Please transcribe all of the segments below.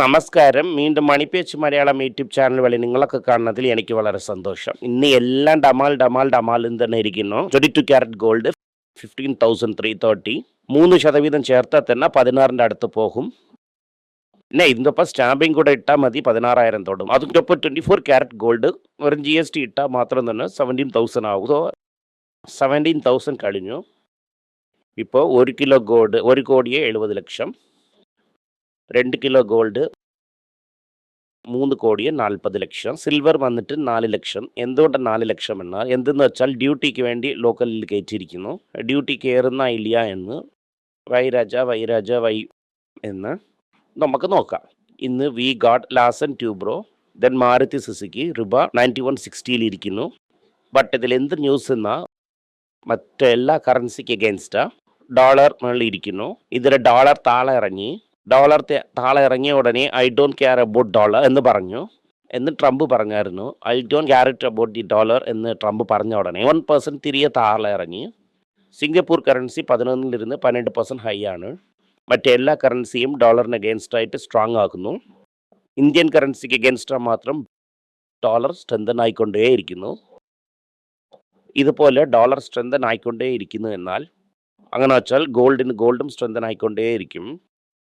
നമസ്കാരം. വീണ്ടും മണിപ്പേച്ച് Malayalam YouTube channel വഴി നിങ്ങളൊക്കെ കാണുന്നതിൽ എനിക്ക് വളരെ സന്തോഷം. ഇന്ന് എല്ലാം ഡമാൽ ഡമാൽ ഡമാൽ എന്ന് തന്നെ ഇരിക്കുന്നു. 22 ക്യാരറ്റ് ഗോൾഡ് 15,330, 3% ചേർത്താൽ തന്നെ 16ന്റെ അടുത്ത് പോകും. പിന്നെ ഇതിനൊപ്പം സ്റ്റാമ്പിങ് കൂടെ ഇട്ടാൽ മതി, 16,000 തൊടും. അതിനൊപ്പം 24 ക്യാരറ്റ് ഗോൾഡ് വെറും GST ഇട്ടാൽ മാത്രം തന്നെ 17,000 ആകും. സോ 17,000 കഴിഞ്ഞു. ഇപ്പോൾ 1 kilo gold 1,70,00,000, 2 kilo gold 3,40,00,000, silver വന്നിട്ട് 4 ലക്ഷം. എന്തുകൊണ്ട് 4 ലക്ഷം എന്നാൽ എന്തെന്ന് വെച്ചാൽ ഡ്യൂട്ടിക്ക് വേണ്ടി ലോക്കലിൽ കയറ്റിയിരിക്കുന്നു. ഡ്യൂട്ടി കയറുന്ന ഇല്ല എന്ന് വൈ എന്ന് നമുക്ക് നോക്കാം. ഇന്ന് we got Larsen Toubro, then Maruti Suzuki റിബ 9160 ഇരിക്കുന്നു. ബട്ട് ഇതിൽ എന്ത് ന്യൂസ് എന്നാൽ മറ്റെല്ലാ കറൻസിക്ക് അഗേൻസ്റ്റാ ഡോളർ മുകളിൽ ഇരിക്കുന്നു. ഇതിൽ ഡോളർ താഴെ ഇറങ്ങി. ഇറങ്ങിയ ഉടനെ I don't care about dollar എന്ന് പറഞ്ഞു. എന്ന് ട്രംപ് പറഞ്ഞായിരുന്നു. I don't care it about the dollar എന്ന് ട്രംപ് പറഞ്ഞ ഉടനെ 1% തിരികെ താഴെ ഇറങ്ങി. സിംഗപ്പൂർ കറൻസി 11 12% ഹൈ ആണ്. മറ്റെല്ലാ കറൻസിയും ഡോളറിന് അഗേൻസ്റ്റ് ആയിട്ട് സ്ട്രോങ് ആക്കുന്നു. ഇന്ത്യൻ കറൻസിക്ക് അഗേൻസ്റ്റ് മാത്രം ഡോളർ സ്ട്രെങ്തൻ ആയിക്കൊണ്ടേയിരിക്കുന്നു. ഇതുപോലെ ഡോളർ സ്ട്രെങ്തൻ ആയിക്കൊണ്ടേയിരിക്കുന്നു എന്നാൽ അങ്ങനെ വെച്ചാൽ ഗോൾഡും സ്ട്രെങ്തൻ ആയിക്കൊണ്ടേയിരിക്കും.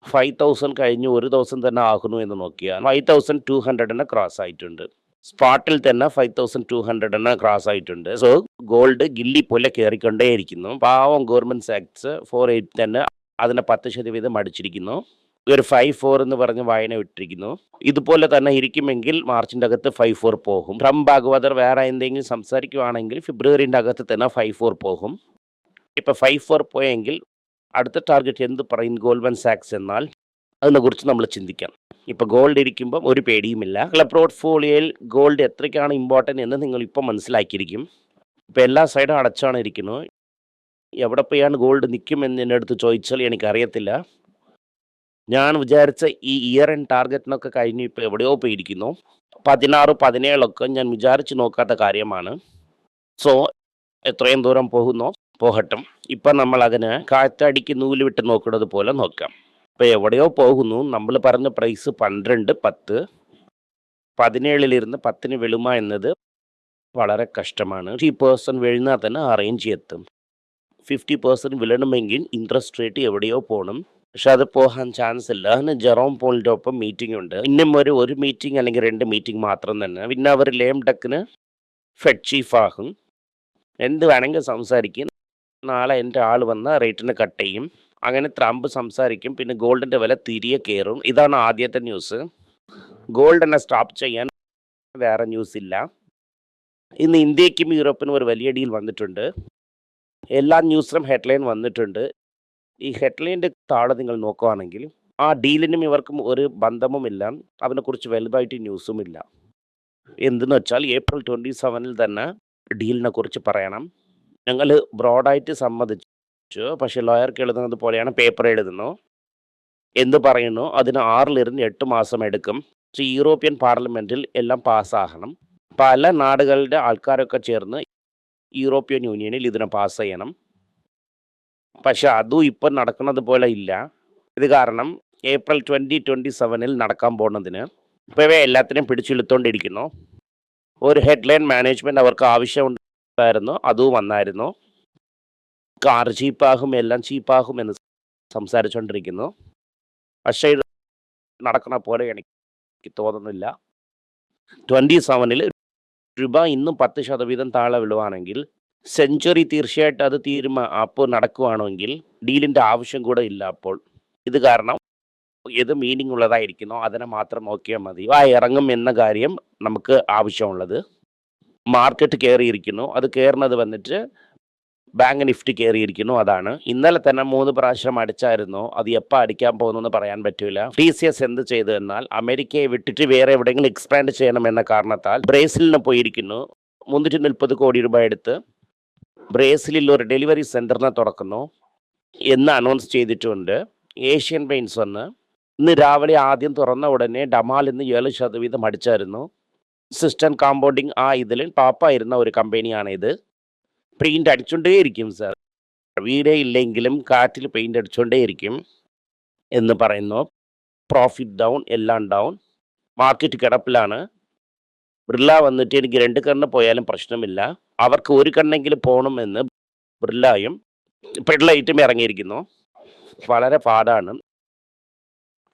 5,000 കഴിഞ്ഞ് ഒരു ദിവസം തന്നെ ആകുന്നു എന്ന് നോക്കിയാൽ 5,200 ക്രോസ് ആയിട്ടുണ്ട്. സ്പോട്ടിൽ തന്നെ 5,200 ക്രോസ് ആയിട്ടുണ്ട്. സോ ഗോൾഡ് ഗില്ലി പോലെ കയറിക്കൊണ്ടേയിരിക്കുന്നു. പാവം ഗവൺമെന്റ് സാക്സ് 4.8 തന്നെ അതിനെ 10% അടിച്ചിരിക്കുന്നു. ഒരു 5.4 എന്ന് പറഞ്ഞ് വായന വിട്ടിരിക്കുന്നു. ഇതുപോലെ തന്നെ ഇരിക്കുമെങ്കിൽ മാർച്ചിൻ്റെ അകത്ത് 5.4 പോകും. ട്രംപ് ഭാഗവതർ വേറെ എന്തെങ്കിലും സംസാരിക്കുകയാണെങ്കിൽ ഫെബ്രുവരിൻ്റെ അകത്ത് തന്നെ 5.4 പോകും. ഇപ്പം 5.4 പോയെങ്കിൽ അടുത്ത ടാർഗറ്റ് എന്ത് പറയും ഗോൾഡ്മാൻ സാക്സ് എന്നാൽ അതിനെക്കുറിച്ച് നമ്മൾ ചിന്തിക്കാം. ഇപ്പോൾ ഗോൾഡ് ഇരിക്കുമ്പം ഒരു പേടിയുമില്ല. നിങ്ങളുടെ പോർട്ട്ഫോളിയോയിൽ ഗോൾഡ് എത്രയ്ക്കാണ് ഇമ്പോർട്ടൻ്റ് എന്ന് നിങ്ങളിപ്പോൾ മനസ്സിലാക്കിയിരിക്കും. ഇപ്പോൾ എല്ലാ സൈഡും അടച്ചാണ് ഇരിക്കുന്നത്. എവിടെ പോയാണ് ഗോൾഡ് നിൽക്കുമെന്ന് എൻ്റെ അടുത്ത് ചോദിച്ചാൽ എനിക്കറിയത്തില്ല. ഞാൻ വിചാരിച്ച ഈ ഇയർ എൻഡ് ടാർഗറ്റിനൊക്കെ കഴിഞ്ഞ് ഇപ്പോൾ എവിടെയോ പോയിരിക്കുന്നു. 16, 17 ഞാൻ വിചാരിച്ച് നോക്കാത്ത കാര്യമാണ്. സോ എത്രയും ദൂരം പോകുന്നോ പോകട്ടും. ഇപ്പം നമ്മൾ അതിന് കാറ്റടിക്ക് നൂല് വിട്ട് നോക്കുന്നത് പോലെ നോക്കാം. ഇപ്പം എവിടെയോ പോകുന്നു. നമ്മൾ പറഞ്ഞ പ്രൈസ് 12, 10, 17 10 വീഴുമ എന്നത് വളരെ കഷ്ടമാണ്. 50% വീഴുന്നാൽ തന്നെ ആ റേഞ്ച് എത്തും. 50% വീഴണമെങ്കിൽ ഇൻട്രസ്റ്റ് റേറ്റ് എവിടെയോ പോകണം. പക്ഷെ അത് പോകാൻ ചാൻസ് ഇല്ല. അതിന് ജെറോം പോളിൻ്റെ ഒപ്പം മീറ്റിംഗ് ഉണ്ട്. ഇന്നും ഒരു മീറ്റിംഗ് അല്ലെങ്കിൽ 2 മീറ്റിംഗ് മാത്രം തന്നെ. പിന്നെ അവർ ലേം ഡക്കിന് ഫെഡ് ചീഫ് ആകും. എന്ത് വേണമെങ്കിൽ സംസാരിക്കും. നാളെ എൻ്റെ ആൾ വന്ന റേറ്റിന് കട്ട് ചെയ്യും. അങ്ങനെ ട്രംപ് സംസാരിക്കും. പിന്നെ ഗോൾഡിൻ്റെ വില തിരികെ കയറും. ഇതാണ് ആദ്യത്തെ ന്യൂസ്. ഗോൾഡിനെ സ്റ്റോപ്പ് ചെയ്യാൻ വേറെ ന്യൂസ് ഇല്ല. ഇന്ന് ഇന്ത്യക്കും യൂറോപ്പിനും ഒരു വലിയ ഡീൽ വന്നിട്ടുണ്ട്. എല്ലാ ന്യൂസിലും ഹെഡ്ലൈൻ വന്നിട്ടുണ്ട്. ഈ ഹെഡ്ലൈൻ്റെ താഴെ നിങ്ങൾ നോക്കുകയാണെങ്കിൽ ആ ഡീലിനും ഇവർക്കും ഒരു ബന്ധവുമില്ല. അതിനെക്കുറിച്ച് വലുതായിട്ട് ന്യൂസുമില്ല. എന്തെന്ന് വെച്ചാൽ ഏപ്രിൽ 27 തന്നെ ഡീലിനെ കുറിച്ച് പറയണം. ഞങ്ങൾ ബ്രോഡായിട്ട് സമ്മതിച്ചു. പക്ഷേ ലോയർക്ക് എഴുതുന്നത് പോലെയാണ് പേപ്പർ എഴുതുന്നു. എന്ത് പറയുന്നു അതിന് 6 മാസം എടുക്കും. പക്ഷേ യൂറോപ്യൻ പാർലമെൻറ്റിൽ എല്ലാം പാസ്സാകണം. പല നാടുകളുടെ ആൾക്കാരൊക്കെ ചേർന്ന് യൂറോപ്യൻ യൂണിയനിൽ ഇതിനെ പാസ് ചെയ്യണം. പക്ഷെ അതും ഇപ്പം നടക്കുന്നത് പോലെ ഇല്ല. ഇത് കാരണം ഏപ്രിൽ 2027 നടക്കാൻ പോകുന്നതിന് ഇപ്പോഴേ എല്ലാത്തിനെയും പിടിച്ചിരുത്തോണ്ടിരിക്കുന്നു. ഒരു ഹെഡ്ലൈൻ മാനേജ്മെൻറ്റ് അവർക്ക് ആവശ്യമുണ്ടായിരുന്നു. അതും വന്നായിരുന്നു. കാർ ചീപ്പാകും, എല്ലാം ചീപ്പാകും എന്ന് സംസാരിച്ചുകൊണ്ടിരിക്കുന്നു. പക്ഷേ ഇത് നടക്കുന്ന പോലെ എനിക്ക് തോന്നുന്നില്ല. 27 രൂപ ഇന്നും 10% താഴെ വിടുവാണെങ്കിൽ സെഞ്ചുറി തീർച്ചയായിട്ടും അത് അപ്പോൾ നടക്കുകയാണെങ്കിൽ ഡീലിൻ്റെ ആവശ്യം കൂടെ ഇല്ല. അപ്പോൾ ഇത് കാരണം ഏത് മീനിങ് ഉള്ളതായിരിക്കുന്നോ അതിനെ മാത്രം നോക്കിയാൽ മതി. ഇറങ്ങും എന്ന കാര്യം നമുക്ക് ആവശ്യമുള്ളത്. മാർക്കറ്റ് കയറിയിരിക്കുന്നു. അത് കയറുന്നത് വന്നിട്ട് ബാങ്ക് നിഫ്റ്റി കയറിയിരിക്കുന്നു. അതാണ് ഇന്നലെ തന്നെ 3 പ്രാവശ്യം അടിച്ചായിരുന്നു. അത് എപ്പോൾ അടിക്കാൻ പോകുന്നു പറയാൻ പറ്റില്ല. TCS എന്ത് ചെയ്തു എന്നാൽ അമേരിക്കയെ വിട്ടിട്ട് വേറെ എവിടെയെങ്കിലും എക്സ്പാൻഡ് ചെയ്യണം എന്ന കാരണത്താൽ ബ്രേസിലിന് പോയിരിക്കുന്നു. 330 കോടി രൂപ എടുത്ത് ബ്രേസിലിൽ ഒരു ഡെലിവറി സെൻറ്ററിനെ തുറക്കുന്നു എന്ന് അനൗൺസ് ചെയ്തിട്ടുണ്ട്. ഏഷ്യൻ പെയിൻറ്റ്സ് വന്ന് ഇന്ന് രാവിലെ ആദ്യം തുറന്ന ഉടനെ ഡമാൽ ഇന്ന് 7% അടിച്ചായിരുന്നു. സിസ്റ്റം കോമ്പൗണ്ടിങ് ഇതിൽ ടോപ്പായിരുന്ന ഒരു കമ്പനിയാണ് ഇത്. Paint അടിച്ചുകൊണ്ടേയിരിക്കും sir. വീടേ ഇല്ലെങ്കിലും കാറ്റിൽ പെയിൻ്റ് അടിച്ചുകൊണ്ടേയിരിക്കും എന്ന് പറയുന്നു. പ്രോഫിറ്റ് ഡൗൺ, എല്ലാം ഡൗൺ. മാർക്കറ്റ് കിടപ്പിലാണ്. ബിർള വന്നിട്ട് എനിക്ക് 2 കണ്ണ് പോയാലും പ്രശ്നമില്ല, അവർക്ക് 1 കണ്ണെങ്കിലും പോകണമെന്ന് ബിർളയും പെഡ്ലൈറ്റും ഇറങ്ങിയിരിക്കുന്നു. വളരെ പാടാണ്.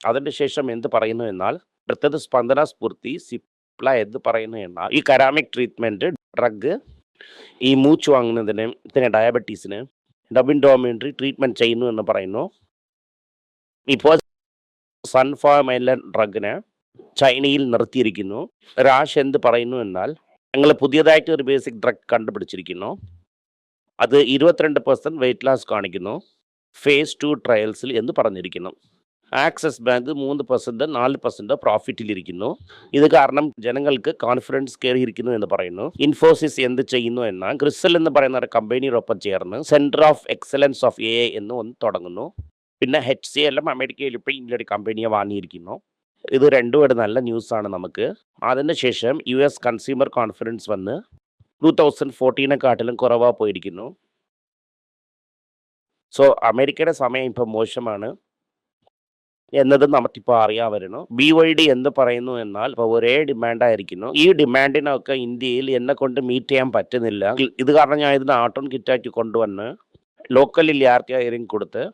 അതിന് ശേഷം എന്ത് പറയുന്നു എന്നാൽ, അടുത്തത് സ്പന്ദന സ്ഫൂർത്തി സിപ്ല എന്ത് പറയുന്നു എന്നാൽ, ഈ കരാമിക് ട്രീറ്റ്മെൻറ്റ് ഡ്രഗ് ഈ മൂച്ച് വാങ്ങുന്നതിന്, പിന്നെ ഡയബറ്റീസിന് ഡബിൻഡോമിൻട്രി ട്രീറ്റ്മെൻറ്റ് ചെയ്യുന്നു എന്ന് പറയുന്നു. ഇപ്പോൾ സൺഫ്ലവർ ഓയിൽ ഡ്രഗിന് ചൈനയിൽ നിർത്തിയിരിക്കുന്നു. രാഷ് എന്ത് പറയുന്നു എന്നാൽ, ഞങ്ങൾ പുതിയതായിട്ട് ഒരു ബേസിക് ഡ്രഗ് കണ്ടുപിടിച്ചിരിക്കുന്നു, അത് 22% വെയിറ്റ് ലോസ് കാണിക്കുന്നു, phase 2 ട്രയൽസിൽ എന്ന് പറഞ്ഞിരിക്കുന്നു. Axis bank 3%, 4% പ്രോഫിറ്റിലിരിക്കുന്നു. ഇത് കാരണം ജനങ്ങൾക്ക് കോൺഫിഡൻസ് കയറിയിരിക്കുന്നു എന്ന് പറയുന്നു. ഇൻഫോസിസ് എന്ത് ചെയ്യുന്നു എന്നാൽ, ക്രിസൽ എന്ന് പറയുന്ന ഒരു കമ്പനിയോടൊപ്പം ചേർന്ന് centre of excellence of AI എന്ന് ഒന്ന് തുടങ്ങുന്നു. പിന്നെ HCL അമേരിക്കയിൽ ഇപ്പോൾ ഇങ്ങനൊരു കമ്പനിയെ വാങ്ങിയിരിക്കുന്നു. ഇത് രണ്ടും ഒരു നല്ല ന്യൂസാണ് നമുക്ക്. അതിനുശേഷം US കൺസ്യൂമർ കോൺഫിഡൻസ് വന്ന് 2014 കുറവാ പോയിരിക്കുന്നു. സോ അമേരിക്കയുടെ സമയം ഇപ്പോൾ മോശമാണ് എന്നത് നമുക്കിപ്പോൾ അറിയാമായിരുന്നു. BYD എന്ത് പറയുന്നു എന്നാൽ, ഇപ്പോൾ ഒരേ ഡിമാൻഡായിരിക്കുന്നു. ഈ ഡിമാൻഡിനൊക്കെ ഇന്ത്യയിൽ എന്നെ കൊണ്ട് മീറ്റ് ചെയ്യാൻ പറ്റുന്നില്ല. ഇത് കാരണം ഞാൻ ഇതിന് ആട്ടോൺ കിറ്റാക്കി കൊണ്ടുവന്ന് ലോക്കലിൽ ആർക്കായാലും കൊടുത്ത്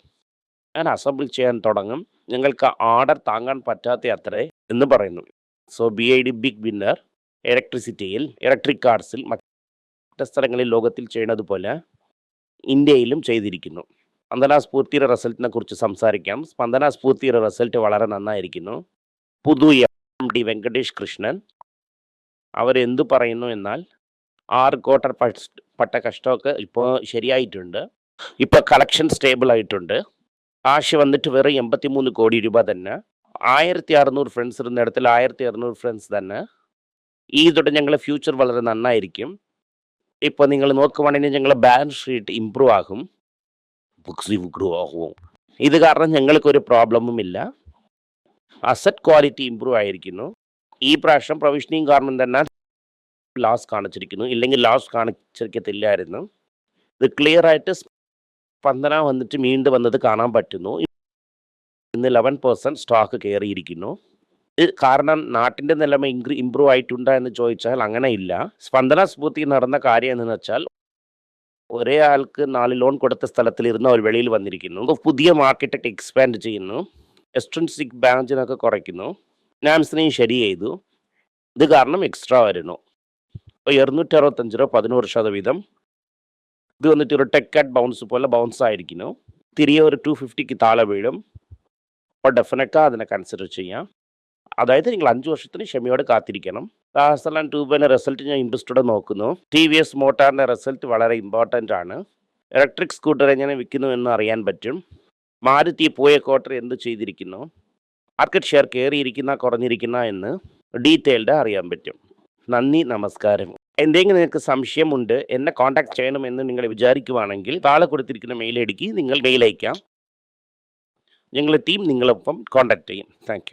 ഞാൻ അസംബിൾ ചെയ്യാൻ തുടങ്ങും. നിങ്ങൾക്ക് ഓർഡർ താങ്ങാൻ പറ്റാത്ത അത്രേ എന്ന് പറയുന്നു. So BYD big winner. ഇലക്ട്രിസിറ്റിയിൽ, ഇലക്ട്രിക് കാർസിൽ മറ്റ് സ്ഥലങ്ങളിൽ ലോകത്തിൽ ചെയ്യുന്നത് പോലെ ഇന്ത്യയിലും ചെയ്തിരിക്കുന്നു. സ്പന്ദന സ്ഫൂർത്തിയുടെ റിസൾട്ടിനെ കുറിച്ച് സംസാരിക്കാം. സ്പന്ദന സ്ഫൂർത്തിയുടെ റിസൾട്ട് വളരെ നന്നായിരിക്കുന്നു. പുതിയ MD വെങ്കടേഷ് കൃഷ്ണൻ അവരെന്ത് പറയുന്നു എന്നാൽ, 6 ക്വാർട്ടർ പട്ട കഷ്ടമൊക്കെ ഇപ്പോൾ ശരിയായിട്ടുണ്ട്. ഇപ്പോൾ കളക്ഷൻ സ്റ്റേബിൾ ആയിട്ടുണ്ട്. കാശ് വന്നിട്ട് വെറും 83 കോടി രൂപ തന്നെ. 1600 ഫ്രണ്ട്സ് ഇരുന്നിടത്തിൽ 1600 ഫ്രണ്ട്സ് തന്നെ. ഇതോടെ ഞങ്ങളുടെ ഫ്യൂച്ചർ വളരെ നന്നായിരിക്കും. ഇപ്പോൾ നിങ്ങൾ നോക്കുവാണെങ്കിൽ ഞങ്ങളുടെ ബാലൻസ് ഷീറ്റ് ഇമ്പ്രൂവ് ആകും. ഇത് കാരണം ഞങ്ങൾക്കൊരു പ്രോബ്ലമും ഇല്ല. അസറ്റ് ക്വാളിറ്റി ഇമ്പ്രൂവ് ആയിരിക്കുന്നു. ഈ പ്രാവശ്യം പ്രൊവിഷനിങ് കാരണം തന്നെ ലോസ് കാണിച്ചിരിക്കുന്നു, ഇല്ലെങ്കിൽ ലോസ് കാണിച്ചിരിക്കത്തില്ലായിരുന്നു. ഇത് ക്ലിയർ ആയിട്ട് സ്പന്ദന വന്നിട്ട് വീണ്ടും വന്നത് കാണാൻ പറ്റുന്നു. ഇന്ന് 11% സ്റ്റോക്ക് കയറിയിരിക്കുന്നു. ഇത് കാരണം നാട്ടിൻ്റെ നിലമ ഇമ്പ്രൂവ് ആയിട്ടുണ്ടോ എന്ന് ചോദിച്ചാൽ അങ്ങനെ ഇല്ല. സ്പന്ദന സ്ഫൂർത്തി നടന്ന കാര്യം എന്ന് വെച്ചാൽ, ഒരേ ആൾക്ക് 4 ലോൺ കൊടുത്ത സ്ഥലത്തിലിരുന്ന് അവർ വെളിയിൽ വന്നിരിക്കുന്നു. പുതിയ മാർക്കറ്റൊക്കെ എക്സ്പാൻഡ് ചെയ്യുന്നു. എക്സ്ട്രിൻസിക് ബാലൻസിനൊക്കെ കുറയ്ക്കുന്നു. ഫിനാൻസിനെയും ശരി ചെയ്തു. ഇത് കാരണം എക്സ്ട്രാ വരുന്നു. 265 രൂപ 11%. ഇത് വന്നിട്ട് ഒരു ടെക് അറ്റ് ബൗൺസ് പോലെ ബൗൺസ് ആയിരിക്കുന്നു. തിരികെ ഒരു 250 താഴെ വീഴും. അപ്പോൾ ഡെഫിനറ്റാக അതിനെ കൺസിഡർ ചെയ്യാം. അതായത് നിങ്ങൾ 5 വർഷത്തിന് ക്ഷമയോടെ കാത്തിരിക്കണം. ദാസലാൻ ട്യൂബിൻ്റെ റിസൾട്ട് ഞാൻ ഇൻട്രസ്റ്റോടെ നോക്കുന്നു. TVS മോട്ടാറിൻ്റെ റിസൾട്ട് വളരെ ഇമ്പോർട്ടൻ്റ് ആണ്. ഇലക്ട്രിക് സ്കൂട്ടർ എങ്ങനെ വിൽക്കുന്നു എന്ന് അറിയാൻ പറ്റും. മാരുതി പോയ ക്വാർട്ടർ എന്ത് ചെയ്തിരിക്കുന്നു, മാർക്കറ്റ് ഷെയർ കയറിയിരിക്കുന്ന കുറഞ്ഞിരിക്കുന്ന എന്ന് ഡീറ്റെയിൽഡ് അറിയാൻ പറ്റും. നന്ദി, നമസ്കാരം. എന്തെങ്കിലും നിങ്ങൾക്ക് സംശയമുണ്ട്, എന്നെ കോൺടാക്ട് ചെയ്യണമെന്ന് നിങ്ങൾ വിചാരിക്കുവാണെങ്കിൽ താഴെ കൊടുത്തിരിക്കുന്ന മെയിൽ ഐ ഡിക്ക് നിങ്ങൾ മെയിൽ അയക്കാം. ഞങ്ങളുടെ ടീം നിങ്ങളൊപ്പം കോൺടാക്ട് ചെയ്യും. Thank you.